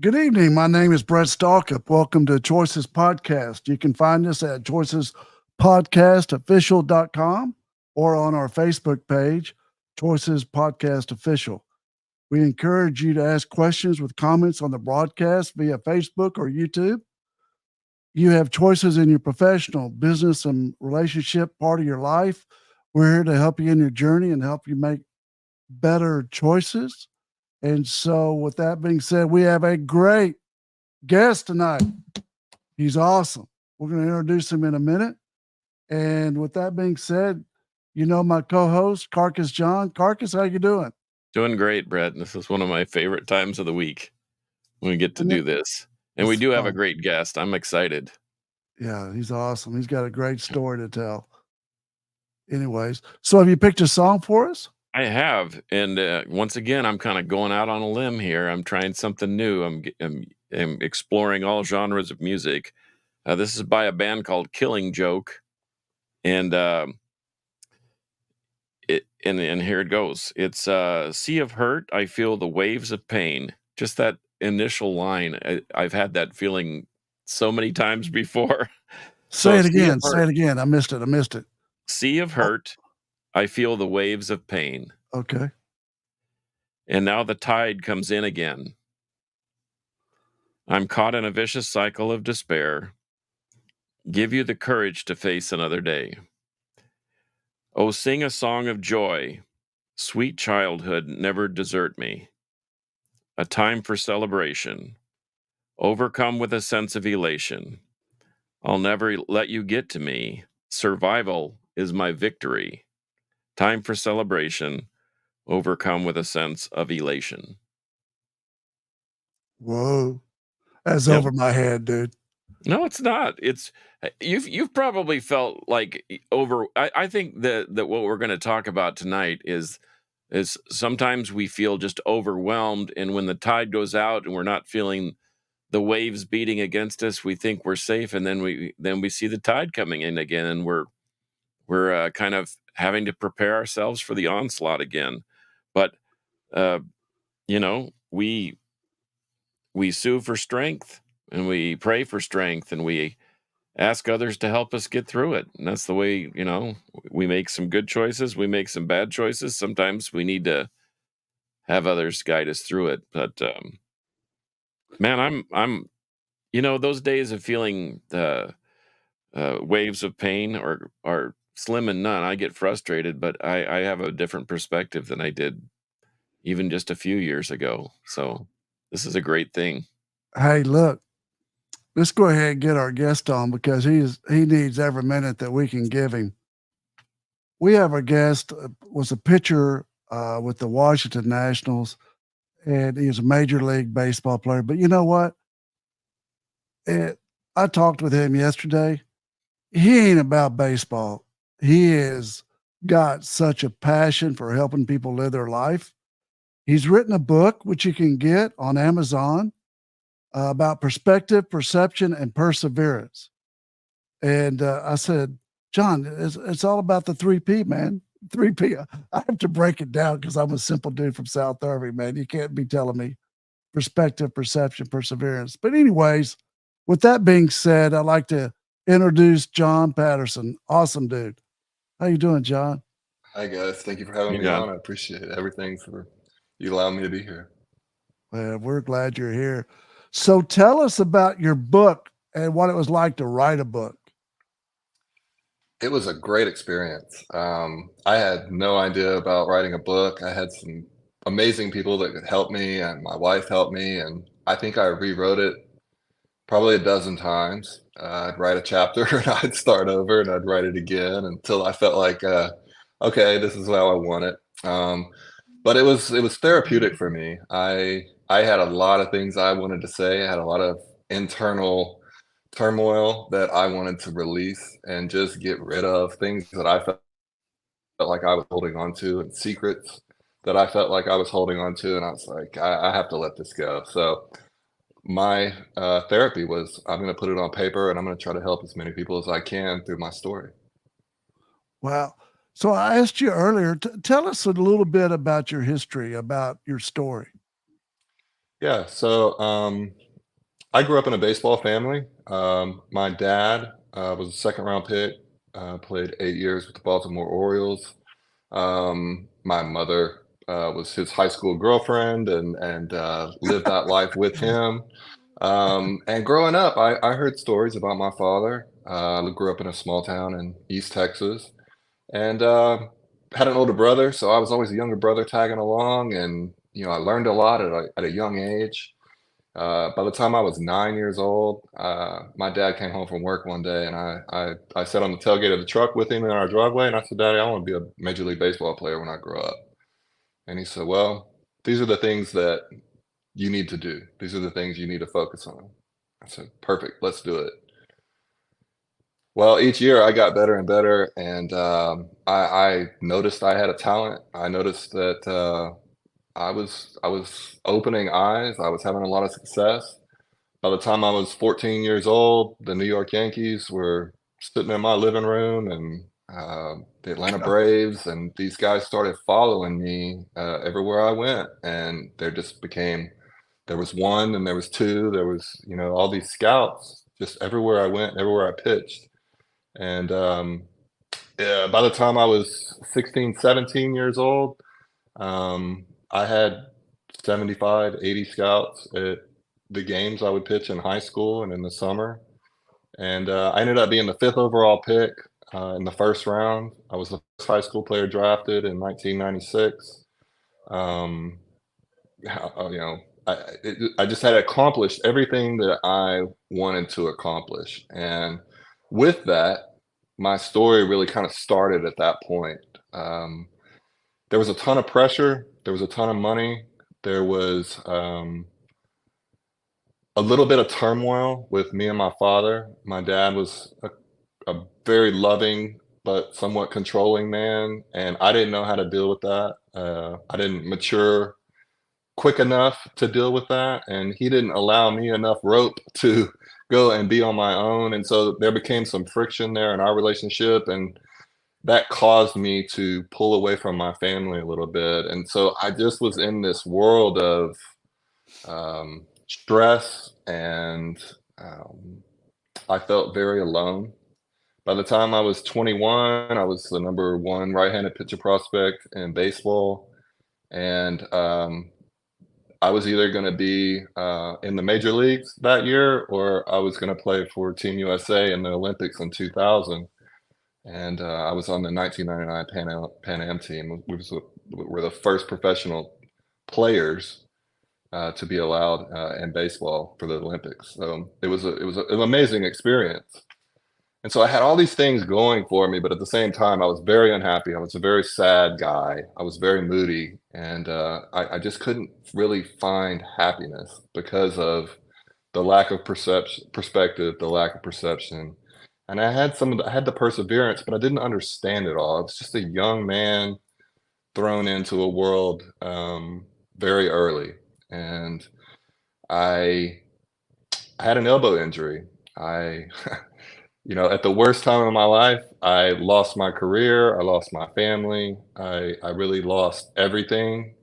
Good evening. My name is Brett Stalkup. Welcome to Choices Podcast. You can find us at choicespodcastofficial.com or on our Facebook page, Choices Podcast Official. We encourage you to ask questions with comments on the broadcast via Facebook or YouTube. You have choices in your professional, business, and relationship part of your life. We're here to help you in your journey and help you make better choices. And so, with that being said, we have a great guest tonight. He's awesome. We're going to introduce him in a minute. And with that being said, you know my co-host, Carcass John. Carcass, how you doing? Doing great, Brett. This is one of my favorite times of the week when we get to do this. And we do have a great guest. I'm excited. Yeah, he's awesome. He's got a great story to tell. Anyways, so have you picked a song for us? I have. And once again, I'm kind of going out on a limb here. I'm trying something new. I'm exploring all genres of music. This is by a band called Killing Joke. And here it goes. It's Sea of Hurt, I feel the waves of pain. Just that initial line. I've had that feeling so many times before. Say it again. Say it again. I missed it. Sea of Hurt, I feel the waves of pain. Okay. And now the tide comes in again. I'm caught in a vicious cycle of despair. Give you the courage to face another day. Oh, sing a song of joy. Sweet childhood, never desert me. A time for celebration. Overcome with a sense of elation. I'll never let you get to me. Survival is my victory. Time for celebration. Overcome with a sense of elation. Whoa. That's over my head, dude. No, it's not. It's you've probably felt like I think that what we're going to talk about tonight is sometimes we feel just overwhelmed, and when the tide goes out and we're not feeling the waves beating against us, we think we're safe, and then we see the tide coming in again, and we're kind of having to prepare ourselves for the onslaught again. But we sue for strength, and we pray for strength, and we ask others to help us get through it. And that's the way, we make some good choices. We make some bad choices. Sometimes we need to have others guide us through it. But, man, I'm those days of feeling the waves of pain are slim and none. I get frustrated, but I have a different perspective than I did even just a few years ago. So this is a great thing. Hey, look, let's go ahead and get our guest on because he needs every minute that we can give him. We have our guest was a pitcher with the Washington Nationals, and he's a Major League Baseball player. But you know what? I talked with him yesterday. He ain't about baseball. He has got such a passion for helping people live their life. He's written a book, which you can get on Amazon, about perspective, perception, and perseverance. And I said, John, it's all about the 3P, man. 3P. I have to break it down because I'm a simple dude from South Irving, man. You can't be telling me perspective, perception, perseverance. But anyways, with that being said, I'd like to introduce John Patterson. Awesome dude. How you doing, John? Hi, guys. Thank you for having me on. I appreciate everything for you allowing me to be here. Well, we're glad you're here. So tell us about your book and what it was like to write a book. It was a great experience. I had no idea about writing a book. I had some amazing people that could help me, and my wife helped me, and I think I rewrote it probably a dozen times. I'd write a chapter and I'd start over and I'd write it again until I felt like, okay, this is how I want it. But it was therapeutic for me. I had a lot of things I wanted to say. I had a lot of internal turmoil that I wanted to release and just get rid of, things that I felt like I was holding on to, and secrets that I felt like I was holding on to. And I was like, I have to let this go. So my therapy was, I'm going to put it on paper and I'm going to try to help as many people as I can through my story. Wow. So I asked you earlier, tell us a little bit about your history, about your story. Yeah, so I grew up in a baseball family. My dad was a second round pick, played 8 years with the Baltimore Orioles. My mother was his high school girlfriend and lived that life with him. And growing up, I heard stories about my father. I grew up in a small town in East Texas and had an older brother. So I was always a younger brother tagging along. And, I learned a lot at a young age. By the time I was 9 years old, my dad came home from work one day, and I sat on the tailgate of the truck with him in our driveway, and I said, "Daddy, I want to be a Major League Baseball player when I grow up." And he said, "Well, these are the things that you need to do. These are the things you need to focus on." I said, "Perfect, let's do it." Well, each year I got better and better, and I noticed I had a talent. I noticed that I was opening eyes. I was having a lot of success. By the time I was 14 years old, the New York Yankees were sitting in my living room, and the Atlanta Braves, and these guys started following me everywhere I went. And there just became, there was one, and there was two, there was, all these scouts just everywhere I went, everywhere I pitched. And yeah, by the time I was 16, 17 years old, I had 75, 80 scouts at the games I would pitch in high school and in the summer. And I ended up being the fifth overall pick in the first round. I was the first high school player drafted in 1996. Um, you know, I just had accomplished everything that I wanted to accomplish. And with that, my story really kind of started at that point. Um, there was a ton of pressure. There was a ton of money. There was a little bit of turmoil with me and my father. My dad was a very loving but somewhat controlling man, and I didn't know how to deal with that. I didn't mature quick enough to deal with that, and he didn't allow me enough rope to go and be on my own. And so there became some friction there in our relationship, and that caused me to pull away from my family a little bit. And so I just was in this world of stress, and I felt very alone. By the time I was 21, I was the number one right-handed pitcher prospect in baseball, and I was either going to be in the major leagues that year, or I was going to play for Team USA in the Olympics in 2000. And I was on the 1999 Pan Am team. Were the first professional players to be allowed in baseball for the Olympics. So it was an amazing experience. And so I had all these things going for me, but at the same time, I was very unhappy. I was a very sad guy. I was very moody, and I just couldn't really find happiness because of the lack of perspective, the lack of perception. And I had the perseverance, but I didn't understand it all. I was just a young man thrown into a world very early, and I had an elbow injury. I at the worst time of my life, I lost my career, I lost my family, I really lost everything.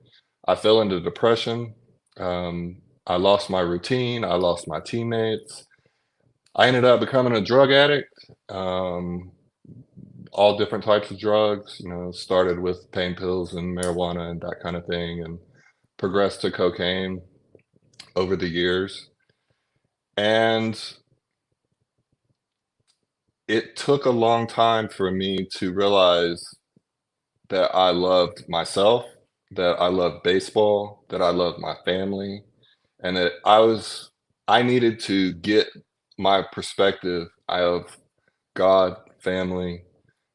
I fell into depression. I lost my routine, I lost my teammates. I ended up becoming a drug addict, all different types of drugs, started with pain pills and marijuana and that kind of thing, and progressed to cocaine over the years. And it took a long time for me to realize that I loved myself, that I loved baseball, that I loved my family, and that I needed to get my perspective of God, family,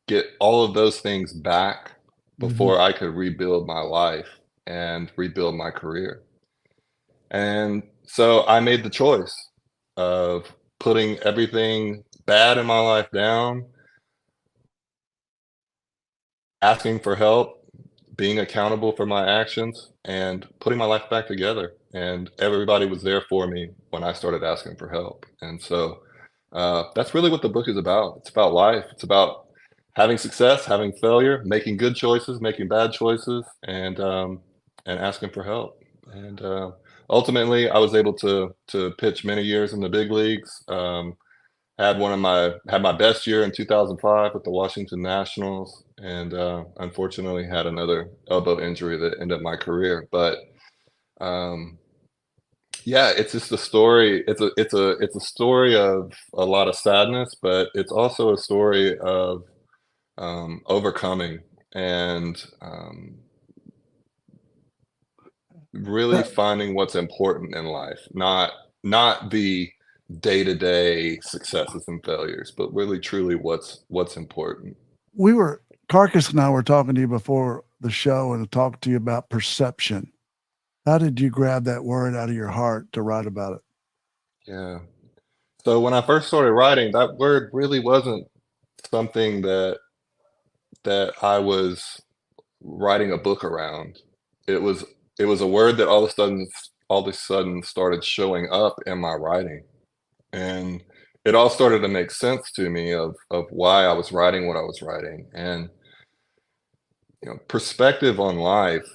get all of those things back Mhm. before I could rebuild my life and rebuild my career. And so I made the choice of putting everything bad in my life down, asking for help, being accountable for my actions, and putting my life back together. And everybody was there for me when I started asking for help. And so that's really what the book is about. It's about life. It's about having success, having failure, making good choices, making bad choices, and asking for help. And ultimately, I was able to pitch many years in the big leagues. Had my best year in 2005 with the Washington Nationals, and unfortunately had another elbow injury that ended my career. But yeah, it's just a story. It's a story of a lot of sadness, but it's also a story of overcoming and really That finding what's important in life, not the day-to-day successes and failures, but really truly what's important. we were Carcass and I were talking to you before the show and talked to you about perception. How did you grab that word out of your heart to write about it? Yeah. So when I first started writing, that word really wasn't something that I was writing a book around. It was it was a word that all of a sudden started showing up in my writing. And it all started to make sense to me of why I was writing what I was writing. And perspective on life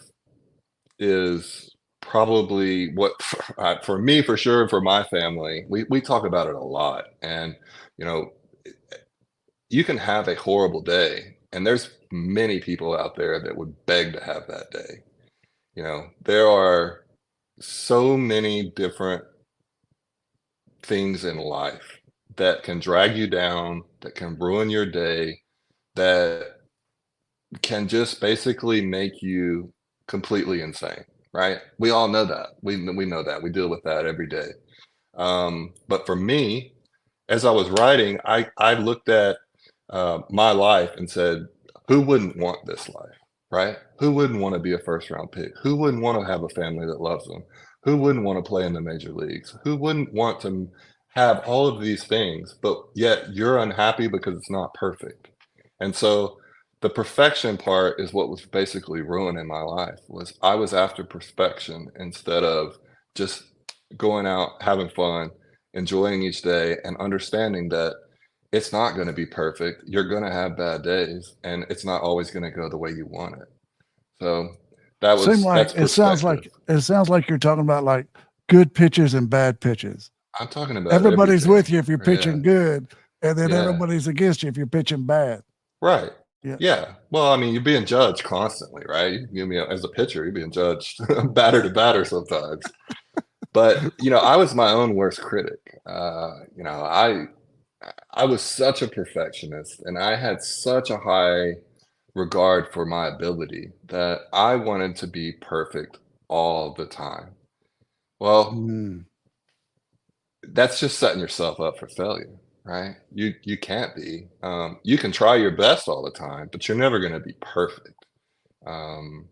is probably what for me for sure, for my family, we talk about it a lot. And you know you can have a horrible day, and there's many people out there that would beg to have that day. There are so many different things in life that can drag you down, that can ruin your day, that can just basically make you completely insane, right? We all know that. We know that. We deal with that every day. But for me, as I was writing, I looked at my life and said, who wouldn't want this life, right? Who wouldn't want to be a first round pick? Who wouldn't want to have a family that loves them? Who wouldn't want to play in the major leagues? Who wouldn't want to have all of these things, but yet you're unhappy because it's not perfect? And so the perfection part is what was basically ruining my life. Was I was after perfection instead of just going out, having fun, enjoying each day, and understanding that it's not going to be perfect. You're going to have bad days, and it's not always going to go the way you want it. So that's perspective. It sounds like you're talking about like good pitches and bad pitches. I'm talking about Everybody's everything. with you if you're pitching Yeah. good, and then Yeah. everybody's against you if you're pitching bad. Right. Yeah. Yeah. Well, I mean, you're being judged constantly, right? As a pitcher, you're being judged batter to batter sometimes. But I was my own worst critic. I was such a perfectionist, and I had such a high regard for my ability that I wanted to be perfect all the time. Well, Mm. that's just setting yourself up for failure, right? You can't be. You can try your best all the time, but you're never going to be perfect. Um,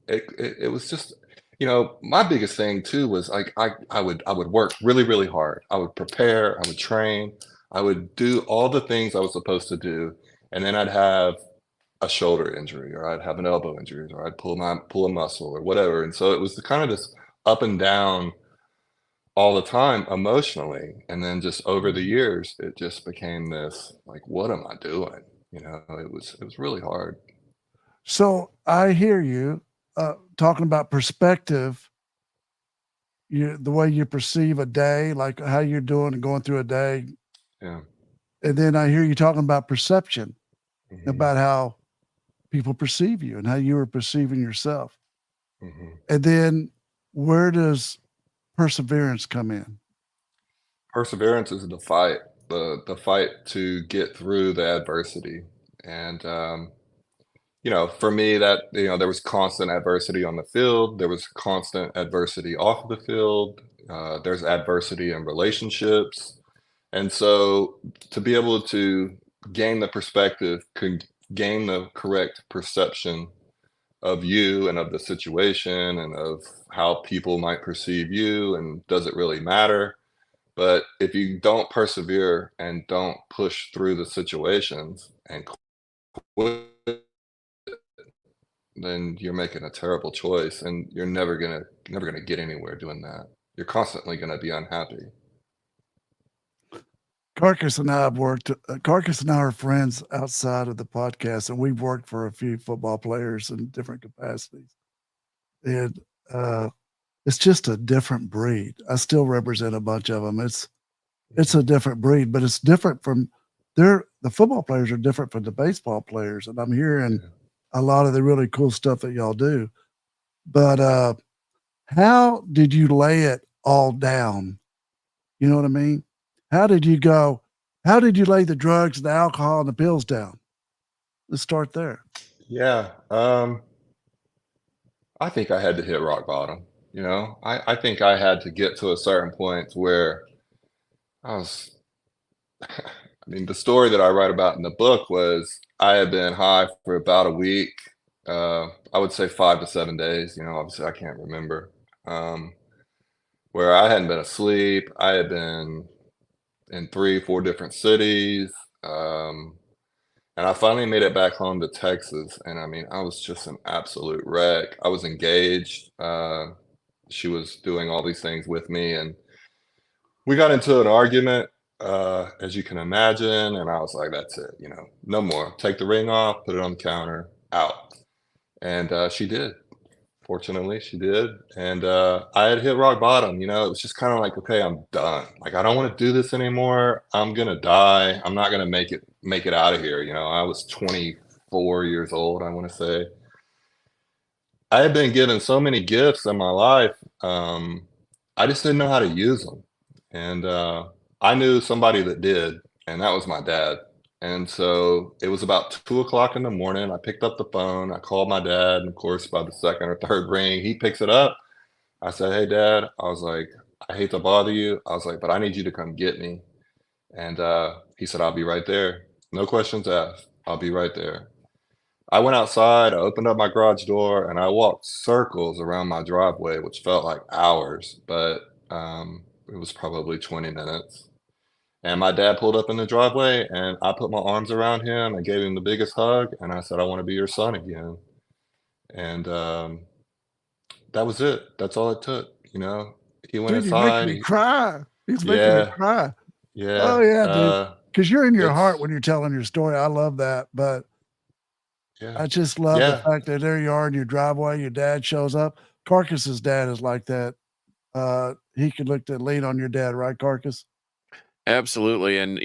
it was just, my biggest thing too was like I would work really really hard. I would prepare. I would train. I would do all the things I was supposed to do, and then I'd have a shoulder injury, or I'd have an elbow injury, or I'd pull a muscle or whatever. And so it was the kind of this up and down all the time emotionally. And then just over the years, it just became this like, what am I doing? It was really hard. So I hear you talking about perspective, the way you perceive a day, like how you're doing and going through a day. Yeah. And then I hear you talking about perception, Hmm. about how people perceive you and how you were perceiving yourself. Hmm. And then where does perseverance come in? Perseverance is the fight, the fight to get through the adversity. And for me, that there was constant adversity on the field. There was constant adversity off the field. There's adversity in relationships. And so to be able to gain the perspective, could gain the correct perception of you and of the situation and of how people might perceive you, and does it really matter? But if you don't persevere and don't push through the situations and quit, then you're making a terrible choice, and you're never gonna get anywhere doing that. You're constantly gonna be unhappy. Carcass and I Carcass and I are friends outside of the podcast, and we've worked for a few football players in different capacities. And it's just a different breed. I still represent a bunch of them. It's a different breed, but it's different from the football players are different from the baseball players. And I'm hearing a lot of the really cool stuff that y'all do. But how did you lay it all down? You know what I mean? How did you lay the drugs, the alcohol, and the pills down? Let's start there. Yeah. I think I had to hit rock bottom. I think I had to get to a certain point where I was, I mean, the story that I write about in the book was I had been high for about a week. I would say 5 to 7 days, obviously I can't remember. Where I hadn't been asleep. I had been in 3, 4 different cities. And I finally made it back home to Texas. And I mean, I was just an absolute wreck. I was engaged. She was doing all these things with me. And we got into an argument, as you can imagine. And I was like, that's it, no more. Take the ring off, put it on the counter, out. And she did. Fortunately, she did. And I had hit rock bottom. It was just kind of like, okay, I'm done. Like, I don't want to do this anymore. I'm going to die. I'm not going to make it out of here. I was 24 years old, I want to say. I had been given so many gifts in my life. I just didn't know how to use them. And I knew somebody that did, and that was my dad. And so it was about 2 o'clock in the morning. I picked up the phone. I called my dad. And of course, by the second or third ring, he picks it up. I said, hey, Dad. I was like, I hate to bother you. I was like, but I need you to come get me. And he said, I'll be right there. No questions asked. I'll be right there. I went outside. I opened up my garage door and I walked circles around my driveway, which felt like hours, but it was probably 20 minutes. And my dad pulled up in the driveway and I put my arms around him and gave him the biggest hug. And I said, I want to be your son again. And that was it. That's all it took. He went Dude, you're making inside. me cry. He's making me Yeah, cry. yeah. Oh, yeah, dude. Because you're in your heart It's, when you're telling your story. I love that. But yeah, I just love the yeah. fact that there you are in your driveway. Your dad shows up. Carcass's dad is like that. He could look to lean on your dad, right, Carcass? Absolutely. And,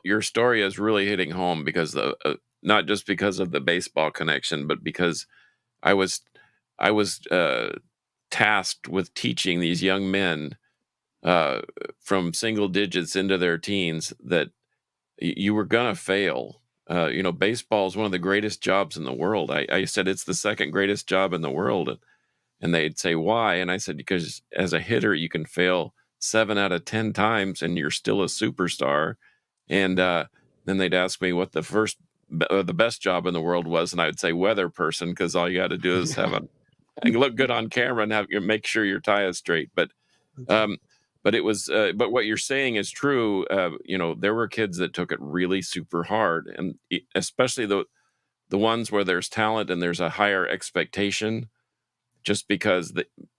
your story is really hitting home because not just because of the baseball connection, but because I was tasked with teaching these young men from single digits into their teens that you were going to fail. Baseball is one of the greatest jobs in the world. I said it's the second greatest job in the world. And they'd say, why? And I said, because as a hitter, you can fail 7 out of 10 times and you're still a superstar. And then they'd ask me what the best job in the world was. And I would say weather person, because all you got to do is and look good on camera and make sure your tie is straight. But it was, but what you're saying is true. There were kids that took it really super hard, and especially the ones where there's talent and there's a higher expectation, just because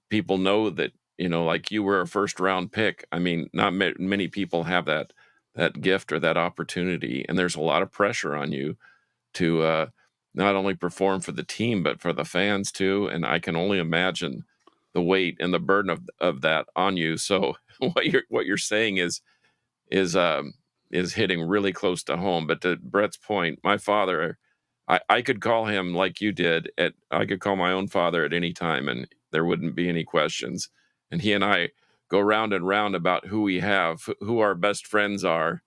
people know that, like you were a first round pick. I mean, not many people have that gift or that opportunity, and there's a lot of pressure on you to not only perform for the team but for the fans too. And I can only imagine the weight and the burden of that on you. So what you're saying is hitting really close to home. But to Brett's point, my father, I could call him like you did. I could call my own father at any time, and there wouldn't be any questions. And he and I go round and round about who our best friends are.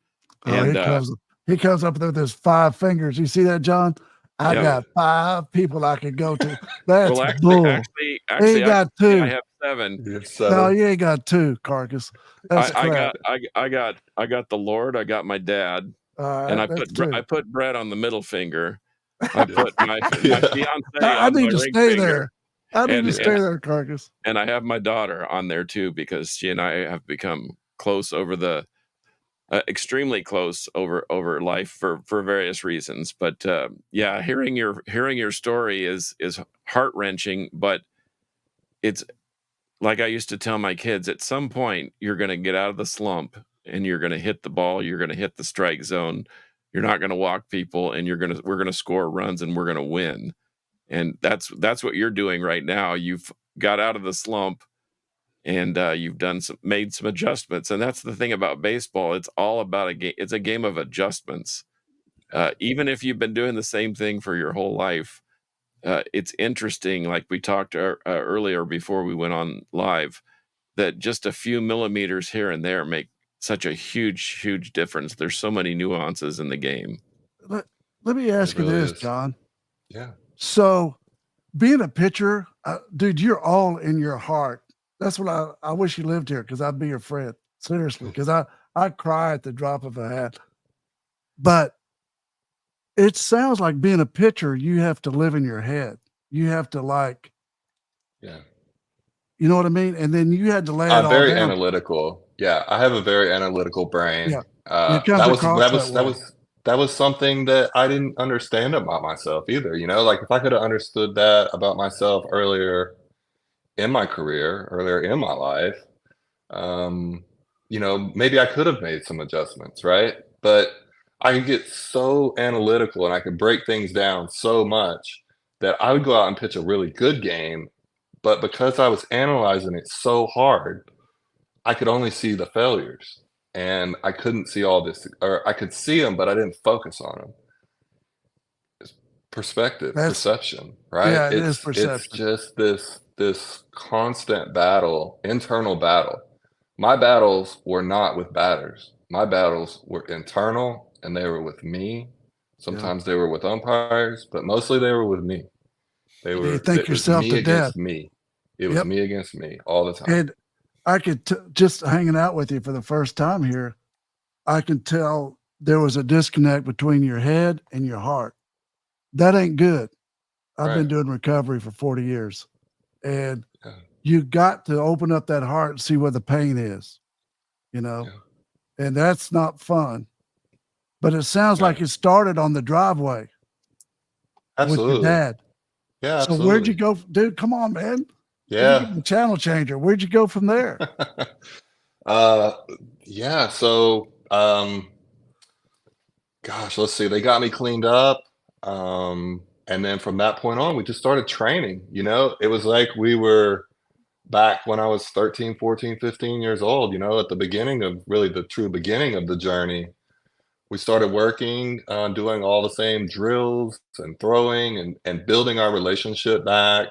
Oh, And he comes up there with his 5 fingers. You see that, John? I got 5 people I could go to. That's bull. Actually, he ain't got 2. I have 7. You have 7. No, you ain't got 2, Carcass. That's crap. I got the Lord. I got my dad, and I put Brett on the middle finger. I put my fiance I on need my to ring stay finger. there. I need to stay there, Carcass. And I have my daughter on there too, because she and I have become close over extremely close over life for various reasons. But yeah, hearing your story is heart wrenching. But it's like I used to tell my kids: at some point, you're going to get out of the slump, and you're going to hit the ball. You're going to hit the strike zone. You're not going to walk people, and we're going to score runs, and we're going to win. And that's what you're doing right now. You've got out of the slump. and you've made some adjustments. And that's the thing about baseball. It's all about a game. It's a game of adjustments. Even if you've been doing the same thing for your whole life, it's interesting, like we talked earlier before we went on live, that just a few millimeters here and there make such a huge difference. There's so many nuances in the game. Let me ask you really this, is. John. Yeah. So, being a pitcher, dude, you're all in your heart. That's what I wish you lived here, because I'd be your friend. Seriously, because I cry at the drop of a hat. But it sounds like being a pitcher, you have to live in your head. You have to Yeah. you know what I mean? And then you had to lay it all Very down. analytical. Yeah, I have a very analytical brain. Yeah. It comes across that way. That was something that I didn't understand about myself either. You know, like if I could have understood that about myself earlier in my career, earlier in my life, you know, maybe I could have made some adjustments, right? But I could get so analytical and I could break things down so much that I would go out and pitch a really good game. But because I was analyzing it so hard, I could only see the failures and I couldn't see all this, or I could see them, but I didn't focus on them. It's perspective, perception, right? Yeah, it is It's perception. just this constant battle, internal battle. My battles were not with batters. My battles were internal and they were with me. Sometimes they were with umpires, but mostly they were with me. You think It was yourself me to death. against me. It was Yep. me against me all the time. And I could just hanging out with you for the first time here, I can tell there was a disconnect between your head and your heart. That ain't good. I've been Right. doing recovery for 40 years, and Yeah. you got to open up that heart and see where the pain is, you know, and that's not fun. But it sounds like Right. it started on the driveway with your Absolutely. dad. Yeah, So where'd you absolutely. go? Dude, come on, man. Yeah. The channel changer. Where'd you go from there? Yeah, so, gosh, let's see, they got me cleaned up, and then from that point on, we just started training, you know? It was like we were back when I was 13, 14, 15 years old, you know, at the beginning of really the true beginning of the journey. We started working, doing all the same drills and throwing and building our relationship back.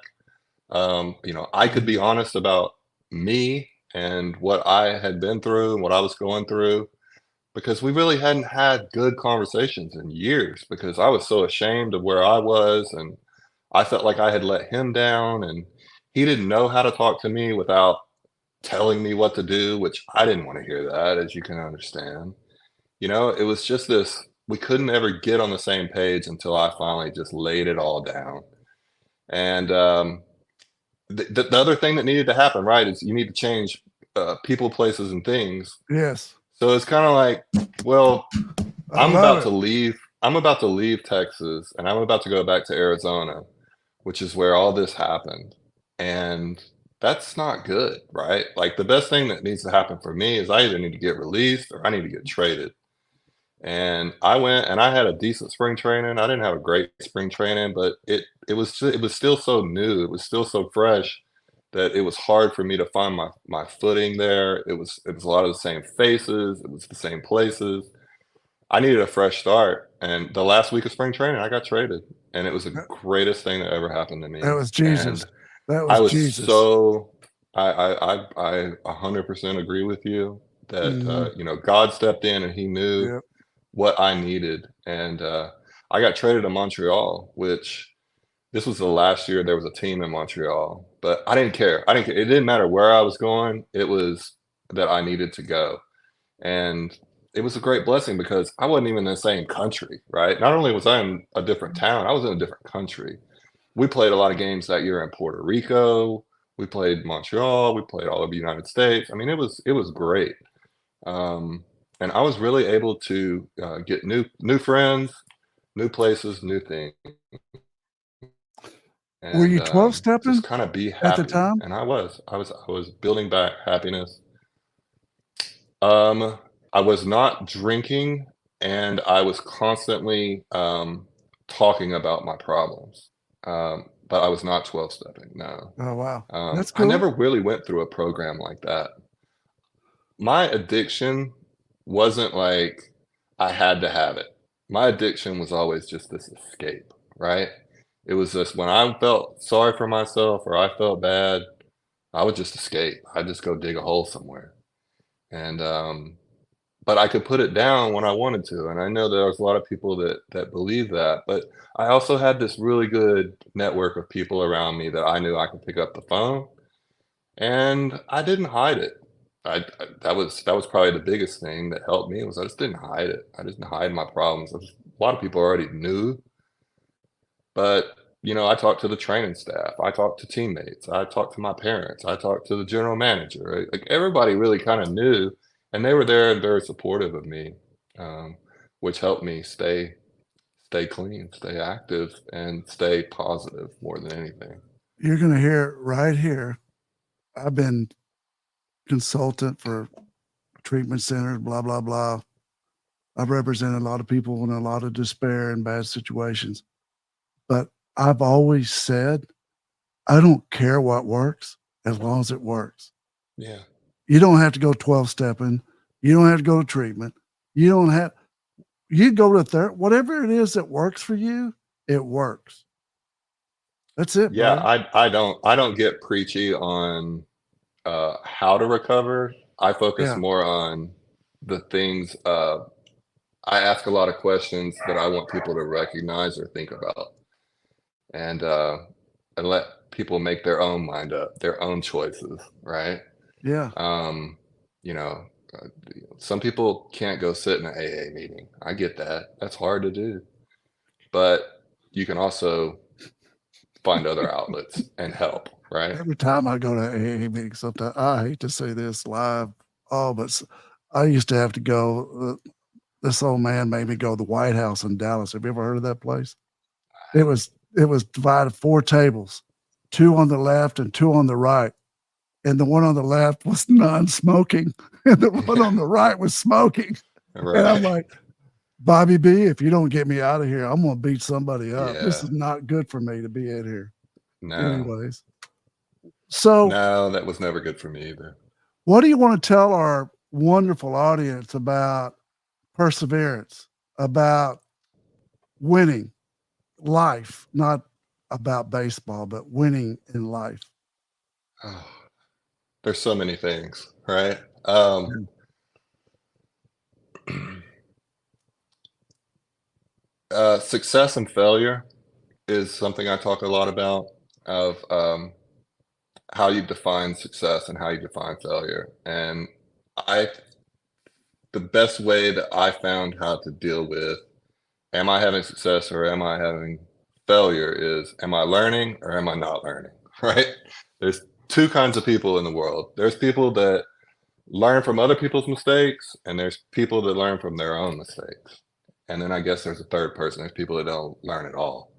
You know, I could be honest about me and what I had been through and what I was going through because we really hadn't had good conversations in years because I was so ashamed of where I was and I felt like I had let him down and he didn't know how to talk to me without telling me what to do, which I didn't want to hear that, as you can understand. You know, it was just this, we couldn't ever get on the same page until I finally just laid it all down. And the other thing that needed to happen, right, is you need to change people, places, and things. Yes. So it's kind of like, well, I love it. I'm about to leave Texas and I'm about to go back to Arizona, which is where all this happened. And that's not good, right? Like the best thing that needs to happen for me is I either need to get released or I need to get traded. And I went and I had a decent spring training. I didn't have a great spring training, but it was still so new. It was still so fresh that it was hard for me to find my footing there. It was a lot of the same faces. It was the same places. I needed a fresh start. And the last week of spring training, I got traded, and it was the greatest thing that ever happened to me. That was Jesus. And That I was was Jesus. so I 100% agree with you that you know, God stepped in and he knew Yep. what I needed. And I got traded to Montreal, which this was the last year there was a team in Montreal, but I didn't care. I didn't care. It didn't matter where I was going. It was that I needed to go. And it was a great blessing because I wasn't even in the same country, right? Not only was I in a different town, I was in a different country. We played a lot of games that year in Puerto Rico. We played Montreal. We played all over the United States. I mean, it was great. And I was really able to get new friends, new places, new things, Were you and 12 stepping just kind of be at the happy. time? And I was building back happiness. Um, I was not drinking, and I was constantly talking about my problems. but I was not 12 stepping. No. Oh, wow. That's I cool. never really went through a program like that. My addiction wasn't like I had to have it. My addiction was always just this escape, right? It was just when I felt sorry for myself or I felt bad, I would just escape. I'd just go dig a hole somewhere. And but I could put it down when I wanted to. And I know there was a lot of people that believe that. But I also had this really good network of people around me that I knew I could pick up the phone, and I didn't hide it. That was probably the biggest thing that helped me was I just didn't hide it. I didn't hide my problems. A lot of people already knew, but I talked to the training staff. I talked to teammates. I talked to my parents. I talked to the general manager. Right? Like everybody really kind of knew, and they were there and very supportive of me, um, which helped me stay clean, stay active, and stay positive more than anything. You're going to hear it right here. I've been consultant for treatment centers, blah, blah, blah. I've represented a lot of people in a lot of despair and bad situations. But I've always said, I don't care what works as long as it works. Yeah. You don't have to go 12 stepping. You don't have to go to treatment. You don't have, you go to therapy. Whatever it is that works for you, it works. That's it, Yeah, bro. I don't get preachy on how to recover. I focus Yeah. more on the things. I ask a lot of questions that I want people to recognize or think about, and let people make their own mind up, their own choices, right? Yeah. Um, you know, some people can't go sit in an AA meeting. I get that. That's hard to do, but you can also find other outlets and help, right? Every time I go to AA meetings, sometimes I hate to say this live. Oh, but I used to have to go. This old man made me go to the White House in Dallas. Have you ever heard of that place? It was divided 4 tables, 2 on the left and 2 on the right. And the one on the left was non-smoking, and the one on the right was smoking. And I'm Right. like, Bobby B, if you don't get me out of here, I'm gonna beat somebody up. This Yeah. is not good for me to be in here. No. Anyways. So No, that was never good for me either. what do you want to tell our wonderful audience about perseverance, about winning life, not about baseball, but winning in life? Oh, there's so many things, right? Success and failure is something I talk a lot about of how you define success and how you define failure. And I, the best way that I found how to deal with am I having success or am I having failure is am I learning or am I not learning, right? There's 2 kinds of people in the world. There's people that learn from other people's mistakes, and there's people that learn from their own mistakes. And then I guess there's a third person. There's people that don't learn at all.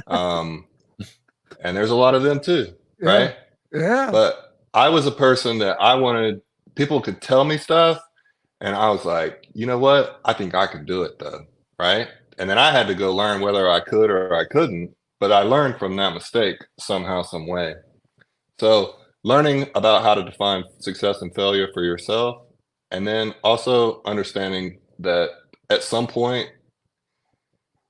Um, and there's a lot of them too, Yeah. right? Yeah. But I was a person that I wanted people could tell me stuff, and I was like, you know what? I think I could do it though, right? And then I had to go learn whether I could or I couldn't, but I learned from that mistake somehow, some way. So learning about how to define success and failure for yourself, and then also understanding that at some point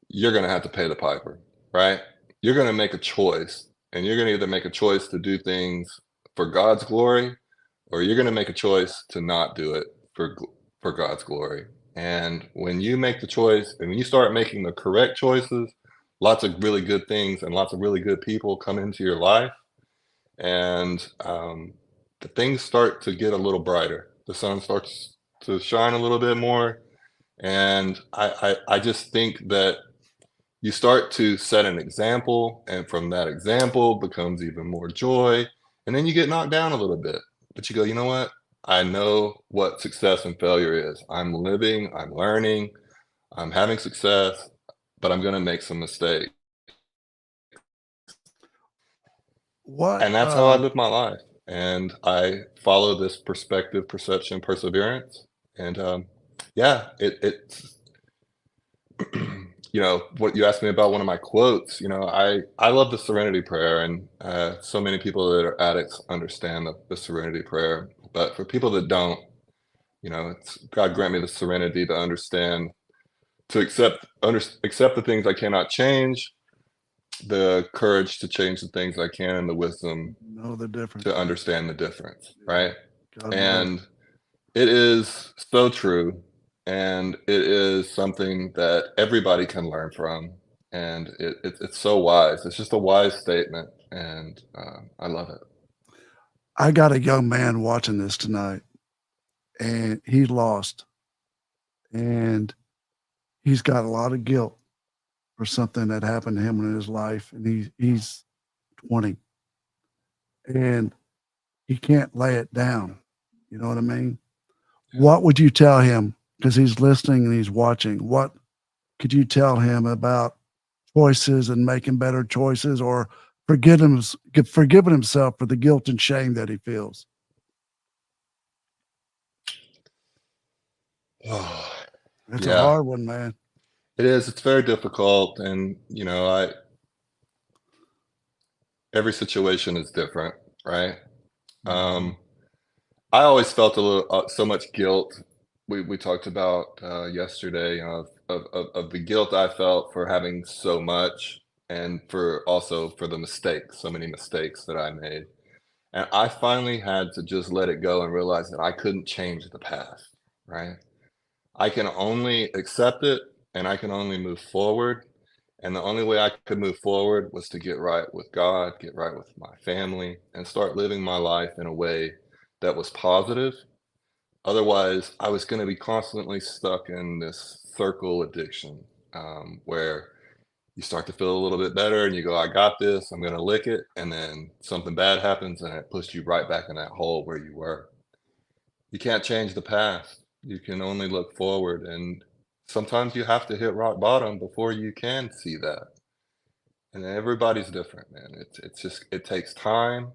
you're going to have to pay the piper, right? You're going to make a choice, and you're going to either make a choice to do things for God's glory, or you're going to make a choice to not do it for God's glory. And when you make the choice, and when you start making the correct choices, lots of really good things and lots of really good people come into your life, and the things start to get a little brighter. The sun starts to shine a little bit more, and I just think that you start to set an example, and from that example becomes even more joy, and then you get knocked down a little bit, but you go, you know what? I know what success and failure is. I'm living, I'm learning, I'm having success, but I'm going to make some mistakes. What And that's how I live my life. And I follow this perspective, perception, perseverance. And yeah, it's you know, what you asked me about one of my quotes, you know, I love the serenity prayer, and so many people that are addicts understand the serenity prayer. But for people that don't, you know, it's God grant me the serenity to understand, to accept the things I cannot change, the courage to change the things I can, and the wisdom Know the difference. to understand the difference, right? God bless. And it is so true, and it is something that everybody can learn from, and it's so wise. It's just a wise statement, and I love it. I got a young man watching this tonight, and he lost, and he's got a lot of guilt for something that happened to him in his life, and he's 20, and he can't lay it down. You know what I mean? What would you tell him? Because he's listening and he's watching. What could you tell him about choices and making better choices, or forgiving himself for the guilt and shame that he feels? Oh, It's a yeah, hard one, man. it is. It's very difficult, and you know, every situation is different, right? Um, I always felt a little so much guilt. We talked about yesterday, you know, of the guilt I felt for having so much, and for also for the mistakes, so many mistakes that I made. And I finally had to just let it go and realize that I couldn't change the past, right? I can only accept it, and I can only move forward. And the only way I could move forward was to get right with God, get right with my family, and start living my life in a way that was positive. Otherwise, I was going to be constantly stuck in this circle addiction, where you start to feel a little bit better and you go, I got this, I'm going to lick it. And then something bad happens and it pushes you right back in that hole where you were. You can't change the past. You can only look forward. And sometimes you have to hit rock bottom before you can see that. And everybody's different, man. It's just, it takes time,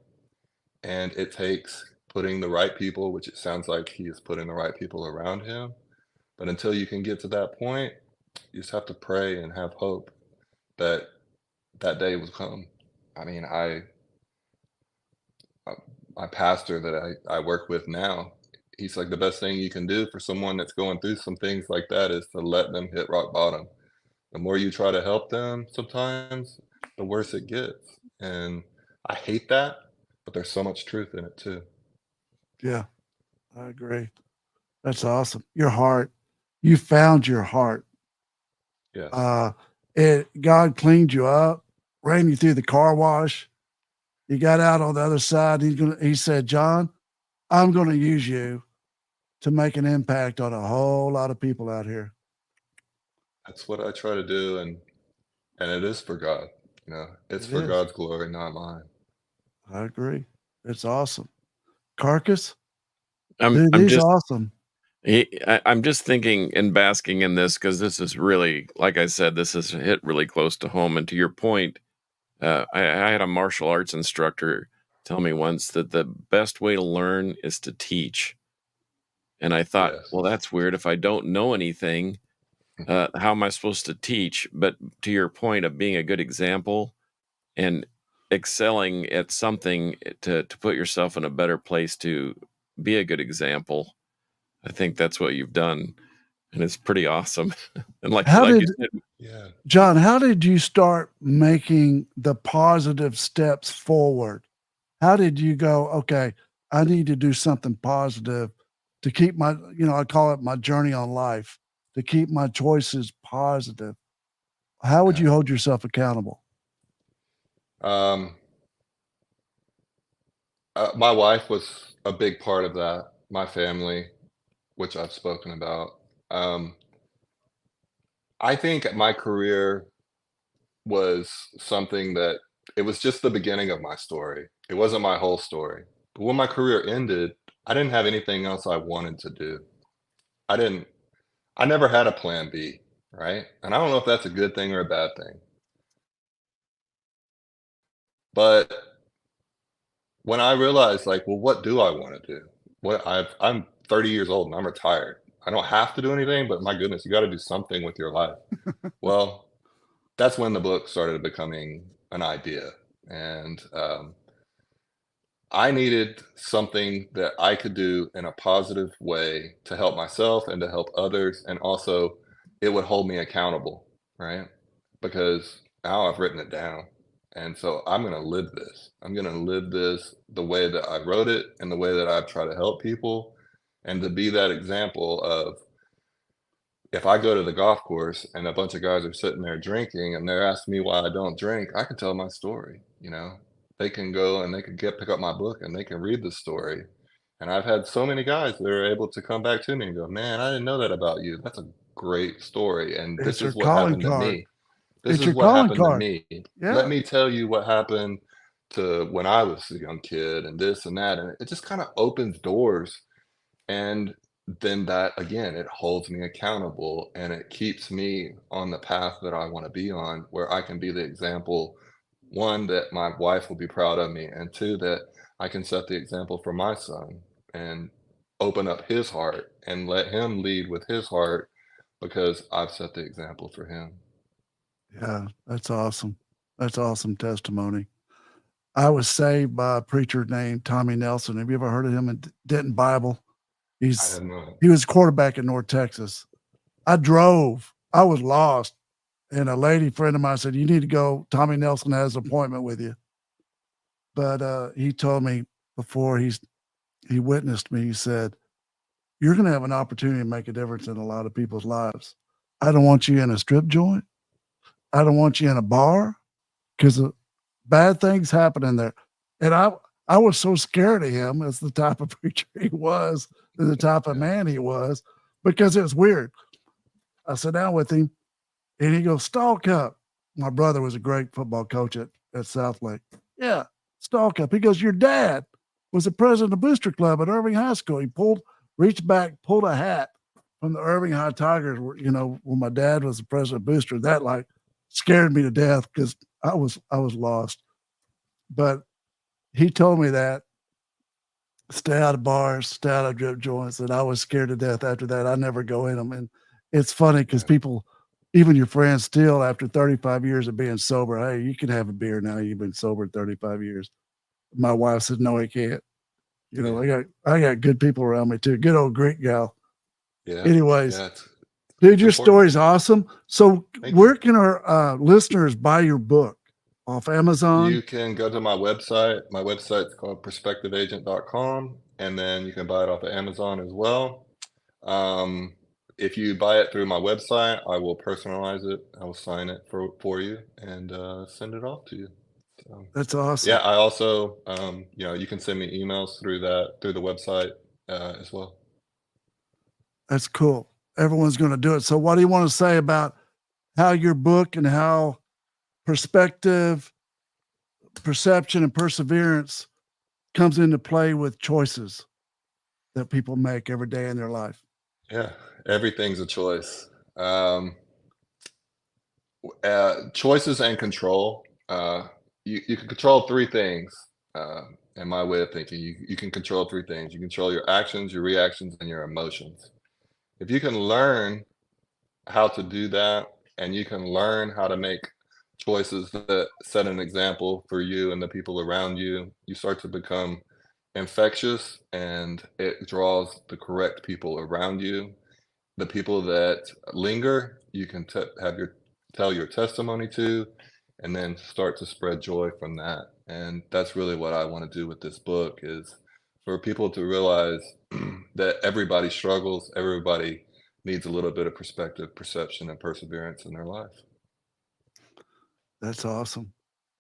and it takes putting the right people, which it sounds like he is putting the right people around him. But until you can get to that point, you just have to pray and have hope that that day will come. I mean, uh, my pastor that I work with now, he's like, the best thing you can do for someone that's going through some things like that is to let them hit rock bottom. The more you try to help them, sometimes the worse it gets. And I hate that, but there's so much truth in it too. Yeah, I agree. That's awesome. Your heart, you found your heart. Yes. God cleaned you up, ran you through the car wash. You got out on the other side. He said, John, I'm going to use you to make an impact on a whole lot of people out here. That's what I try to do, and it is for God, you know, it's It for is. God's glory, not mine. I agree. It's awesome. Carcass, I'm dude, I'm he's just awesome. I'm just thinking and basking in this because this is really, like I said, this is hit really close to home. And to your point, I had a martial arts instructor tell me once that the best way to learn is to teach. And I thought, Yes. well, that's weird. If I don't know anything, how am I supposed to teach? But to your point of being a good example and excelling at something to put yourself in a better place to be a good example, I think that's what you've done, and it's pretty awesome. And like How you did, said, Yeah. John, how did you start making the positive steps forward? How did you go, okay, I need to do something positive to keep my, I call it my journey on life, to keep my choices positive? How would Yeah. you hold yourself accountable? Um, my wife was a big part of that, my family, which I've spoken about. Um, I think my career was something that it was just the beginning of my story. It wasn't my whole story. But when my career ended, I didn't have anything else I wanted to do. I didn't I never had a plan B, right? And I don't know if that's a good thing or a bad thing. But when I realized like, well, what do I want to do? I'm 30 years old and I'm retired. I don't have to do anything, but my goodness, you got to do something with your life. Well, that's when the book started becoming an idea. And I needed something that I could do in a positive way to help myself and to help others. And also, it would hold me accountable, right? Because now I've written it down. And so I'm going to live this. I'm going to live this the way that I wrote it and the way that I try to help people. And to be that example of, if I go to the golf course and a bunch of guys are sitting there drinking and they're asking me why I don't drink, I can tell my story, you know. They can go and they can pick up my book and they can read the story. And I've had so many guys that are able to come back to me and go, "Man, I didn't know that about you. That's a great story. And It's this your is what calling happened to card. me. This It's is your what calling happened to card. me. Let Yeah. me tell you what happened to when I was a young kid and this and that." And it just kind of opens doors. And then that again, it holds me accountable and it keeps me on the path that I want to be on, where I can be the example, one, that my wife will be proud of me, and two, that I can set the example for my son and open up his heart and let him lead with his heart because I've set the example for him. Yeah. That's awesome. That's awesome testimony. I was saved by a preacher named Tommy Nelson. Have you ever heard of him in Denton Bible? I He's have not. he was quarterback in North Texas. I drove. I was lost, and a lady friend of mine said, "You need to go. Tommy Nelson has an appointment with you." But he told me before he witnessed me. He said, "You're going to have an opportunity to make a difference in a lot of people's lives. I don't want you in a strip joint. I don't want you in a bar because bad things happen in there." And I was so scared of him as the type of preacher he was, and the type of Yeah. man he was, because it was weird. I sat down with him and he goes, "Stalk up." My brother was a great football coach at South Lake. "Yeah, stalk up." He goes, "Your dad was the president of Booster Club at Irving High School." He reached back, pulled a hat from the Irving High Tigers, when my dad was the president of Booster. That like scared me to death because I was lost. But he told me that stay out of bars, stay out of drip joints, and I was scared to death after that. I never go in them. And it's funny because Yeah. people, even your friends, still after 35 years of being sober, "Hey, you can have a beer now. You've been sober 35 years." My wife said, "No, he can't." Yeah. I got good people around me too. Good old Greek gal. Yeah. Anyways, Yeah. dude, It's your important. story's awesome. So Thank where you. can our listeners buy your book? Off Amazon? You can go to my website. My website's called perspectiveagent.com, and then you can buy it off of Amazon as well. Um, if you buy it through my website, I will personalize it. I will sign it for you and send it off to you. So, That's yeah, awesome. I also, you can send me emails through the website as well. That's cool. Everyone's going to do it. So what do you want to say about how your book and how perspective, perception, and perseverance comes into play with choices that people make every day in their life? Yeah, everything's a choice. Choices and control. You can control three things. In my way of thinking, you can control three things. You control your actions, your reactions, and your emotions. If you can learn how to do that, and you can learn how to make choices that set an example for you and the people around you, you start to become infectious, and it draws the correct people around you. The people that linger, you can tell your testimony to, and then start to spread joy from that. And that's really what I want to do with this book, is for people to realize that everybody struggles, everybody needs a little bit of perspective, perception, and perseverance in their life. That's awesome.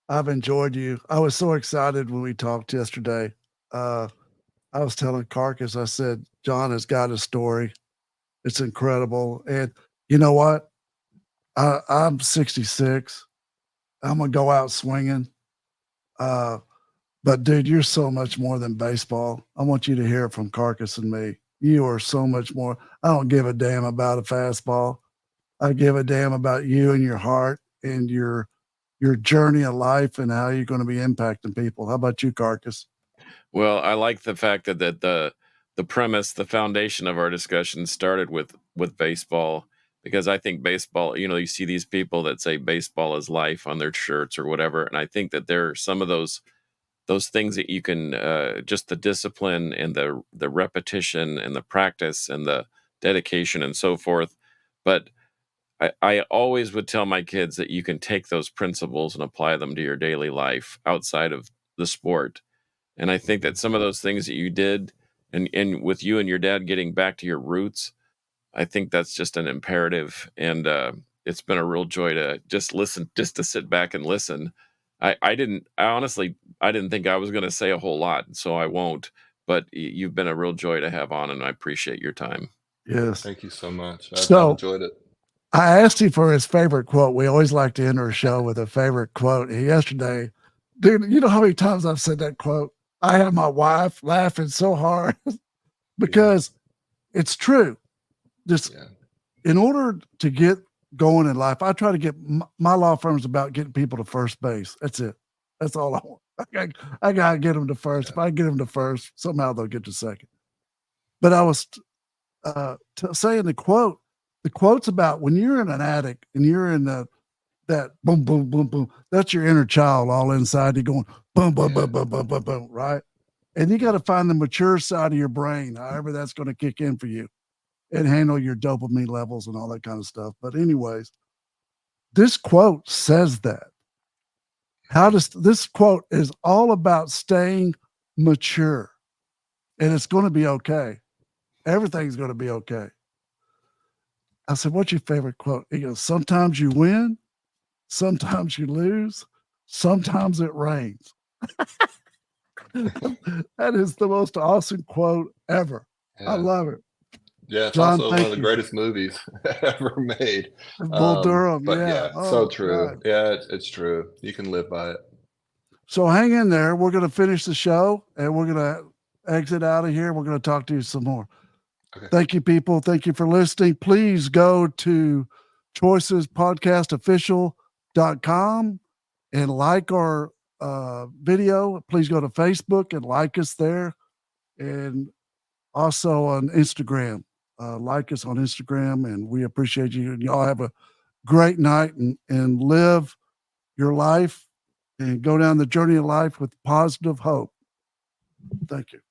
I've enjoyed you. I was so excited when we talked yesterday. Uh, I was telling Carcass, I said, John has got a story. It's incredible. And you know what? I'm 66. I'm going to go out swinging. Uh, but dude, you're so much more than baseball. I want you to hear it from Carcass and me. You are so much more. I don't give a damn about a fastball. I give a damn about you and your heart and your journey of life and how you're going to be impacting people. How about you, Carcass? Well, I like the fact that the premise, the foundation of our discussion started with baseball, because I think baseball, you see these people that say baseball is life on their shirts or whatever. And I think that there are some of those things that you can, just the discipline and the repetition and the practice and the dedication and so forth. But I always would tell my kids that you can take those principles and apply them to your daily life outside of the sport. And I think that some of those things that you did, and with you and your dad getting back to your roots, I think that's just an imperative. And it's been a real joy to just listen, just to sit back and listen. I honestly, I didn't think I was going to say a whole lot, so I won't. But you've been a real joy to have on, and I appreciate your time. Yes. Thank you so much. I've So enjoyed it. I asked him for his favorite quote. We always like to end our show with a favorite quote. And yesterday, dude, you know how many times I've said that quote? I had my wife laughing so hard because it's true. Just in order to get going in life, I try to get my law firm is about getting people to first base. That's it. That's all I want. I got to get them to first. If I get them to first, somehow they'll get to second. But I was saying the quote's about when you're in an attic and you're in that boom, boom, boom, boom. That's your inner child all inside you going boom, boom, boom, boom, boom, boom, boom, right? And you got to find the mature side of your brain, however that's going to kick in for you and handle your dopamine levels and all that kind of stuff. But anyways, this quote says that. This quote is all about staying mature, and it's going to be okay. Everything's going to be okay. I said, what's your favorite quote? He goes, sometimes you win, sometimes you lose, sometimes it rains. That is the most awesome quote ever. I love it. Yeah, it's John, also one of the greatest movies ever made. Bull Durham, But so true. God. Yeah, it's true. You can live by it. So hang in there. We're going to finish the show and we're going to exit out of here. We're going to talk to you some more. Okay. Thank you, people. Thank you for listening. Please go to choicespodcastofficial.com and like our video. Please go to Facebook and like us there. And also on Instagram. Like us on Instagram, and we appreciate you. And y'all have a great night and live your life and go down the journey of life with positive hope. Thank you.